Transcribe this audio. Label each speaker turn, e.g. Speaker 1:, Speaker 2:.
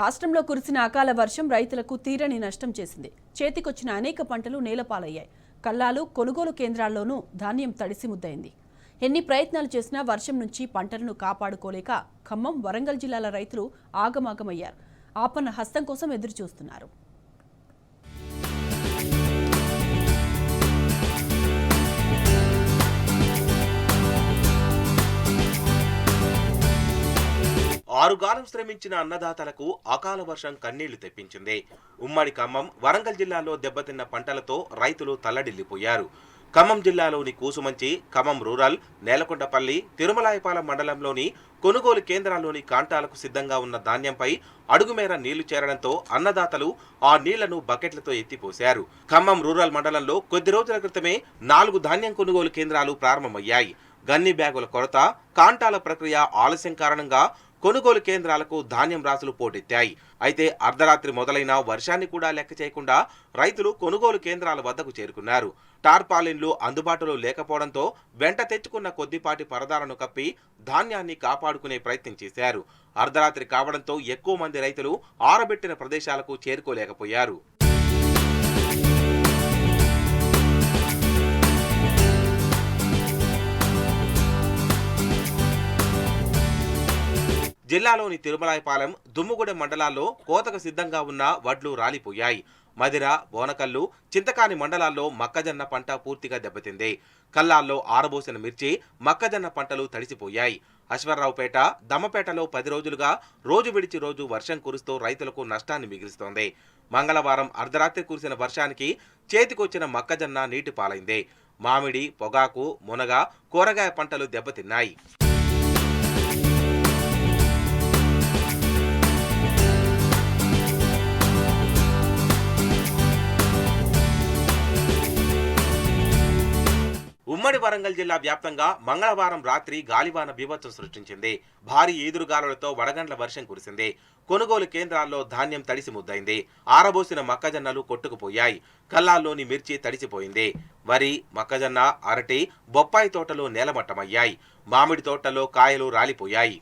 Speaker 1: రాష్ట్రంలో కురిసిన అకాల వర్షం రైతులకు తీరని నష్టం చేసింది. చేతికొచ్చిన అనేక పంటలు నేలపాలయ్యాయి. కల్లాలు, కొనుగోలు కేంద్రాల్లోనూ ధాన్యం తడిసి ముద్దయింది. ఎన్ని ప్రయత్నాలు చేసినా వర్షం నుంచి పంటలను కాపాడుకోలేక ఖమ్మం, వరంగల్ జిల్లాల రైతులు ఆగమాగమయ్యారు. ఆపన్న హస్తం కోసం ఎదురుచూస్తున్నారు.
Speaker 2: ఆరుగాలం శ్రమించిన అన్నదాతలకు అకాల వర్షం కన్నీళ్లు తెప్పించింది. ఉమ్మడి ఖమ్మం, వరంగల్ జిల్లాలో దెబ్బతిన్న పంటలతో రైతులు తల్లడిల్లిపోయారు. ఖమ్మం జిల్లాలోని కూసుమంచి, ఖమ్మం రూరల్, నేలకొండపల్లి, తిరుమలాయపాలెం మండలంలోని కొనుగోలు కేంద్రాల్లోని కాంటాలకు సిద్ధంగా ఉన్న ధాన్యంపై అడుగుమేర నీళ్లు చేరడంతో అన్నదాతలు ఆ నీళ్లను బకెట్లతో ఎత్తిపోశారు. ఖమ్మం రూరల్ మండలంలో కొద్ది రోజుల క్రితమే 4 ధాన్యం కొనుగోలు కేంద్రాలు ప్రారంభమయ్యాయి. గన్ని బ్యాగుల కొరత, కాంటాల ప్రక్రియ ఆలస్యం కారణంగా కొనుగోలు కేంద్రాలకు ధాన్యం రాసులు పోటెత్తాయి. అయితే అర్ధరాత్రి మొదలైన వర్షాన్ని కూడా లెక్క చేయకుండా రైతులు కొనుగోలు కేంద్రాల వద్దకు చేరుకున్నారు. టార్పాలిన్లు అందుబాటులో లేకపోవడంతో వెంట తెచ్చుకున్న కొద్దిపాటి పరదాలను కప్పి ధాన్యాన్ని కాపాడుకునే ప్రయత్నం చేశారు. అర్ధరాత్రి కావడంతో ఎక్కువ మంది రైతులు ఆరబెట్టిన ప్రదేశాలకు చేరుకోలేకపోయారు. జిల్లాలోని తిరుమలాయపాలెం, దుమ్ముగూడెం మండలాల్లో కోతకు సిద్ధంగా ఉన్న వడ్లు రాలిపోయాయి. మదిర, బోనకల్లు, చింతకాని మండలాల్లో మొక్కజొన్న పంట పూర్తిగా దెబ్బతింది. కల్లాల్లో ఆరబోసిన మిర్చి, మొక్కజొన్న పంటలు తడిసిపోయాయి. అశ్వరావుపేట, దమ్మపేటలో 10 రోజులుగా రోజు విడిచి రోజు వర్షం కురుస్తూ రైతులకు నష్టాన్ని మిగిలిస్తోంది. మంగళవారం అర్ధరాత్రి కురిసిన వర్షానికి చేతికొచ్చిన మొక్కజొన్న నీటి పాలైంది. మామిడి, పొగాకు, మునగ, కూరగాయ పంటలు దెబ్బతిన్నాయి. ఉమ్మడి వరంగల్ జిల్లా వ్యాప్తంగా మంగళవారం రాత్రి గాలివాన బీభత్సం సృష్టించింది. భారీ ఈదురుగాలులతో వడగండ్ల వర్షం కురిసింది. కొనుగోలు కేంద్రాల్లో ధాన్యం తడిసి ముద్దైంది. ఆరబోసిన మొక్కజొన్నలు కొట్టుకుపోయాయి. కల్లాల్లోని మిర్చి తడిసిపోయింది. వరి, మొక్కజొన్న, అరటి, బొప్పాయి తోటలు నేలమట్టమయ్యాయి. మామిడి తోటల్లో కాయలు రాలిపోయాయి.